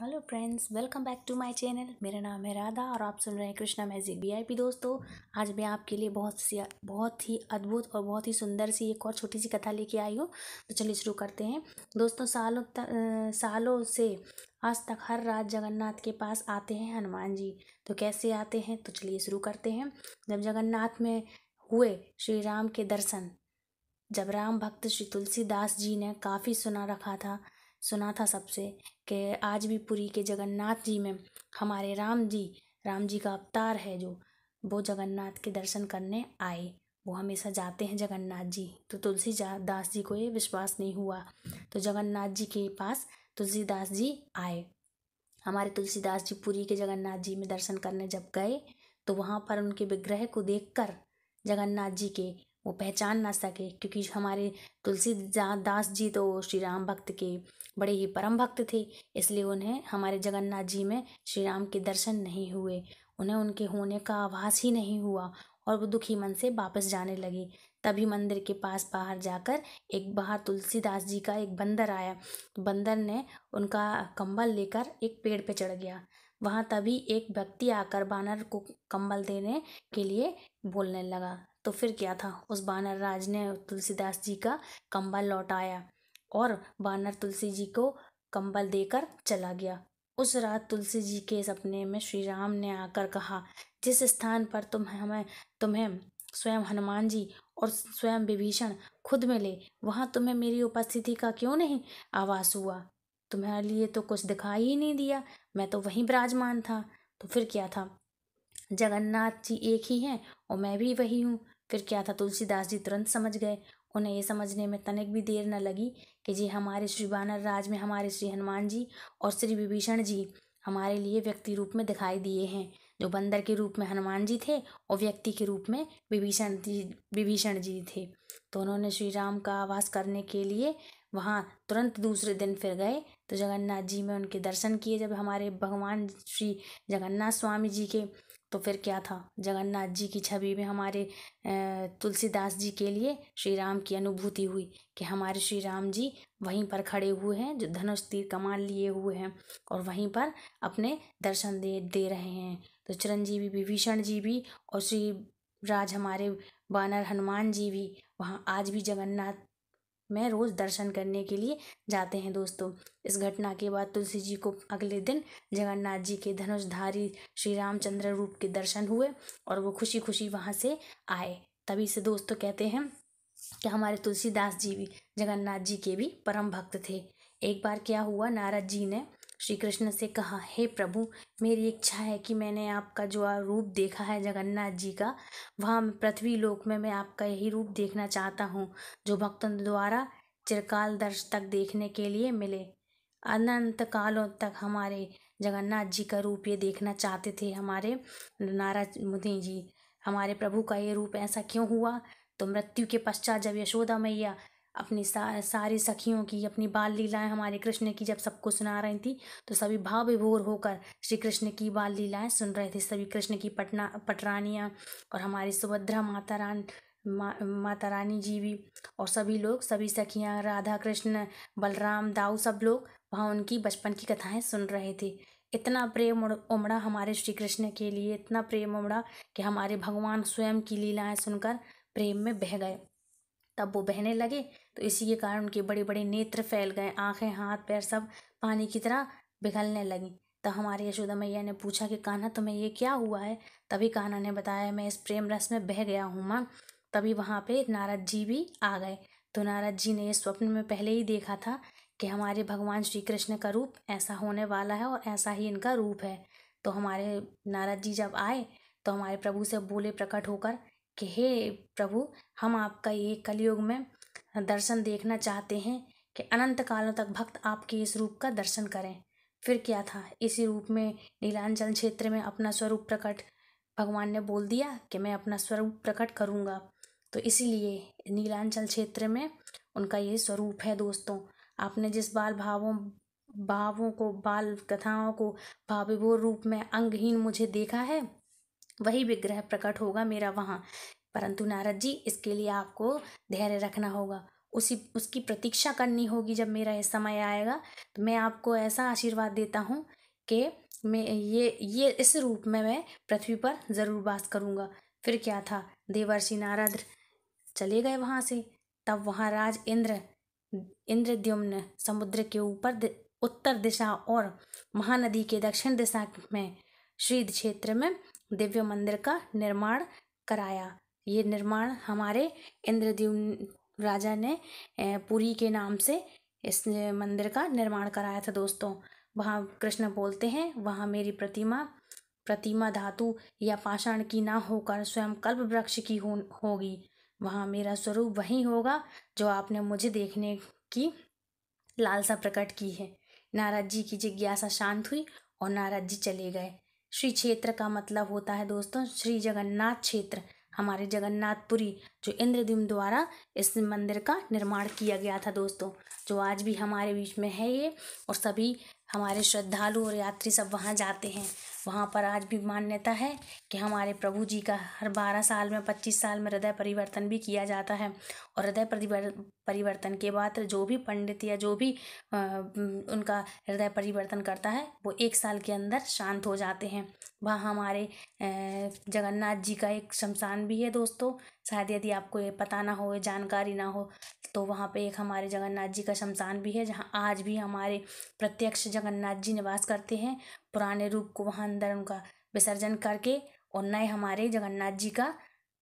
Hello friends, welcome back to my channel. मेरा नाम है राधा और आप सुन रहे हैं कृष्णा मैजिक वीआईपी। दोस्तों, आज मैं आपके लिए बहुत ही अद्भुत और बहुत ही सुंदर सी एक और छोटी सी कथा लेके आई हूँ। तो चलिए शुरू करते हैं। दोस्तों, सालों से आज तक हर रात जगन्नाथ के पास आते हैं हनुमान जी। तो कैसे आते हैं, तो चलिए शुरू करते हैं। जब जगन्नाथ में हुए श्री राम के दर्शन, जब राम भक्त श्री तुलसीदास जी ने काफ़ी सुना था सबसे कि आज भी पुरी के जगन्नाथ जी में हमारे राम जी का अवतार है, जो वो जगन्नाथ के दर्शन करने आए। वो हमेशा जाते हैं जगन्नाथ जी। तो तुलसीदास जी को ये विश्वास नहीं हुआ, तो जगन्नाथ जी के पास तुलसीदास जी आए। हमारे तुलसीदास जी पुरी के जगन्नाथ जी में दर्शन करने जब गए, तो वहाँ पर उनके विग्रह को देखकर जगन्नाथ जी के वो पहचान ना सके, क्योंकि हमारे तुलसीदास जी तो श्री राम भक्त के बड़े ही परम भक्त थे। इसलिए उन्हें हमारे जगन्नाथ जी में श्री राम के दर्शन नहीं हुए, उन्हें उनके होने का आभास ही नहीं हुआ और वो दुखी मन से वापस जाने लगे। तभी मंदिर के पास बाहर जाकर बाहर तुलसीदास जी का एक बंदर आया। तो बंदर ने उनका कंबल लेकर एक पेड़ पे चढ़ गया। वहाँ तभी एक व्यक्ति आकर बानर को कंबल देने के लिए बोलने लगा। तो फिर क्या था, उस बानर राज ने तुलसीदास जी का कंबल लौटाया और बानर तुलसी जी को कंबल देकर चला गया। उस रात तुलसी जी के सपने में श्री राम ने आकर कहा, जिस स्थान पर तुम्हें स्वयं हनुमान जी और स्वयं विभीषण खुद मिले, वहां तुम्हें मेरी उपस्थिति का क्यों नहीं आभास हुआ? तुम्हारे लिए तो कुछ दिखाई ही नहीं दिया, मैं तो वहीं विराजमान था। तो फिर क्या था, जगन्नाथ जी एक ही हैं और मैं भी वही हूँ। फिर क्या था, तुलसीदास जी तुरंत समझ गए। उन्हें ये समझने में तनिक भी देर न लगी कि जी हमारे श्री वानर राज में हमारे श्री हनुमान जी और श्री विभीषण जी हमारे लिए व्यक्ति रूप में दिखाई दिए हैं। जो बंदर के रूप में हनुमान जी थे और व्यक्ति के रूप में विभीषण जी थे। तो उन्होंने श्री राम का आवास करने के लिए वहाँ तुरंत दूसरे दिन फिर गए। तो जगन्नाथ जी में उनके दर्शन किए जब हमारे भगवान श्री जगन्नाथ स्वामी जी के। तो फिर क्या था, जगन्नाथ जी की छवि में हमारे तुलसीदास जी के लिए श्री राम की अनुभूति हुई कि हमारे श्री राम जी वहीं पर खड़े हुए हैं, जो धनुष तीर कमान लिए हुए हैं और वहीं पर अपने दर्शन दे रहे हैं। तो चिरंजीवी विभीषण जी भी और श्री राज हमारे वानर हनुमान जी भी वहाँ आज भी जगन्नाथ में रोज दर्शन करने के लिए जाते हैं। दोस्तों, इस घटना के बाद तुलसी जी को अगले दिन जगन्नाथ जी के धनुषधारी श्री रामचंद्र रूप के दर्शन हुए और वो खुशी खुशी वहां से आए। तभी से दोस्तों कहते हैं कि हमारे तुलसीदास जी भी जगन्नाथ जी के भी परम भक्त थे। एक बार क्या हुआ, नारद जी ने श्री कृष्ण से कहा, हे प्रभु, मेरी इच्छा है कि मैंने आपका जो रूप देखा है जगन्नाथ जी का, वहाँ पृथ्वी लोक में मैं आपका यही रूप देखना चाहता हूँ, जो भक्तों द्वारा चिरकाल दर्श तक देखने के लिए मिले। अनंत कालों तक हमारे जगन्नाथ जी का रूप ये देखना चाहते थे हमारे नारद मुनि जी। हमारे प्रभु का ये रूप ऐसा क्यों हुआ? तो मृत्यु के पश्चात जब यशोदा मैया अपनी सारी सखियों की अपनी बाल लीलाएं हमारे कृष्ण की जब सबको सुना रही थी, तो सभी भाव विभोर होकर श्री कृष्ण की बाल लीलाएं सुन रहे थे। सभी कृष्ण की पटरानियाँ और हमारी सुभद्रा माता रानी जी भी और सभी लोग, सभी सखियाँ, राधा कृष्ण बलराम दाऊ, सब लोग वहाँ उनकी बचपन की कथाएं सुन रहे थे। इतना प्रेम उमड़ा हमारे श्री कृष्ण के लिए, इतना प्रेम उमड़ा कि हमारे भगवान स्वयं की लीलाएं सुनकर प्रेम में बह गए। तब वो बहने लगे, तो इसी के कारण उनके बड़े बड़े नेत्र फैल गए, आंखें हाथ पैर सब पानी की तरह पिघलने लगी। तब हमारी यशोदा मैया ने पूछा कि कान्हा, तुम्हें ये क्या हुआ है? तभी कान्हा ने बताया, मैं इस प्रेम रस में बह गया हूँ माँ। तभी वहाँ पे नारद जी भी आ गए। तो नारद जी ने ये स्वप्न में पहले ही देखा था कि हमारे भगवान श्री कृष्ण का रूप ऐसा होने वाला है और ऐसा ही इनका रूप है। तो हमारे नारद जी जब आए तो हमारे प्रभु से बोले प्रकट होकर कि हे प्रभु, हम आपका ये कलयुग में दर्शन देखना चाहते हैं कि अनंत कालों तक भक्त आपके इस रूप का दर्शन करें। फिर क्या था, इसी रूप में नीलांचल क्षेत्र में अपना स्वरूप प्रकट भगवान ने बोल दिया कि मैं अपना स्वरूप प्रकट करूँगा। तो इसीलिए नीलांचल क्षेत्र में उनका ये स्वरूप है। दोस्तों, आपने जिस बाल कथाओं को भाव विभोर रूप में अंगहीन मुझे देखा है, वही विग्रह प्रकट होगा मेरा वहाँ। परंतु नारद जी, इसके लिए आपको धैर्य रखना होगा उसकी प्रतीक्षा करनी होगी जब मेरा ये समय आएगा। तो मैं आपको ऐसा आशीर्वाद देता हूँ कि मैं ये इस रूप में मैं पृथ्वी पर ज़रूर वास करूँगा। फिर क्या था, देवर्षि नारद चले गए वहाँ से। तब वहाँ राज इंद्रद्युम्न समुद्र के ऊपर उत्तर दिशा और महानदी के दक्षिण दिशा में श्रीध क्षेत्र में दिव्य मंदिर का निर्माण कराया। ये निर्माण हमारे इंद्रद्युम्न राजा ने पुरी के नाम से इस मंदिर का निर्माण कराया था दोस्तों। वहाँ कृष्ण बोलते हैं, वहाँ मेरी प्रतिमा धातु या पाषाण की ना होकर स्वयं कल्प वृक्ष की होगी। वहाँ मेरा स्वरूप वही होगा जो आपने मुझे देखने की लालसा प्रकट की है। नारद जी की जिज्ञासा शांत हुई और नारद जी चले गए। श्री क्षेत्र का मतलब होता है दोस्तों श्री जगन्नाथ क्षेत्र, हमारे जगन्नाथपुरी, जो इंद्रद्युम्न द्वारा इस मंदिर का निर्माण किया गया था दोस्तों, जो आज भी हमारे बीच में है ये। और सभी हमारे श्रद्धालु और यात्री सब वहाँ जाते हैं। वहाँ पर आज भी मान्यता है कि हमारे प्रभु जी का हर 12 साल में 25 साल में हृदय परिवर्तन भी किया जाता है। और हृदय परिवर्तन के बाद जो भी पंडित या जो भी उनका हृदय परिवर्तन करता है वो 1 साल के अंदर शांत हो जाते हैं। वहाँ हमारे जगन्नाथ जी का एक शमशान भी है दोस्तों। शायद यदि आपको ये पता ना हो, जानकारी ना हो, तो वहाँ पे एक हमारे जगन्नाथ जी का शमशान भी है, जहाँ आज भी हमारे प्रत्यक्ष जगन्नाथ जी निवास करते हैं। पुराने रूप को वहाँ अंदर उनका विसर्जन करके और नए हमारे जगन्नाथ जी का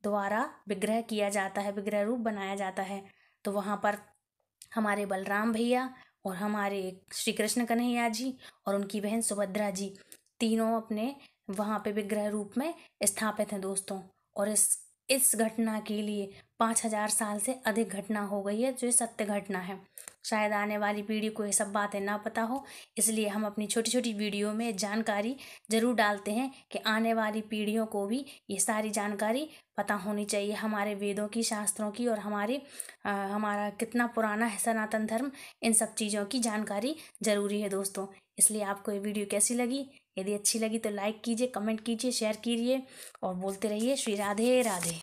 द्वारा विग्रह किया जाता है, विग्रह रूप बनाया जाता है। तो वहाँ पर हमारे बलराम भैया और हमारे श्री कृष्ण कन्हैया जी और उनकी बहन सुभद्रा जी तीनों अपने वहाँ पे विग्रह रूप में स्थापित हैं दोस्तों। और इस घटना के लिए 5000 साल से अधिक घटना हो गई है, जो ये सत्य घटना है। शायद आने वाली पीढ़ी को ये सब बातें ना पता हो, इसलिए हम अपनी छोटी छोटी वीडियो में जानकारी ज़रूर डालते हैं कि आने वाली पीढ़ियों को भी ये सारी जानकारी पता होनी चाहिए, हमारे वेदों की, शास्त्रों की, और हमारा कितना पुराना है सनातन धर्म। इन सब चीज़ों की जानकारी ज़रूरी है दोस्तों। इसलिए आपको ये वीडियो कैसी लगी? यदि अच्छी लगी तो लाइक कीजिए, कमेंट कीजिए, शेयर कीजिए और बोलते रहिए श्री राधे राधे।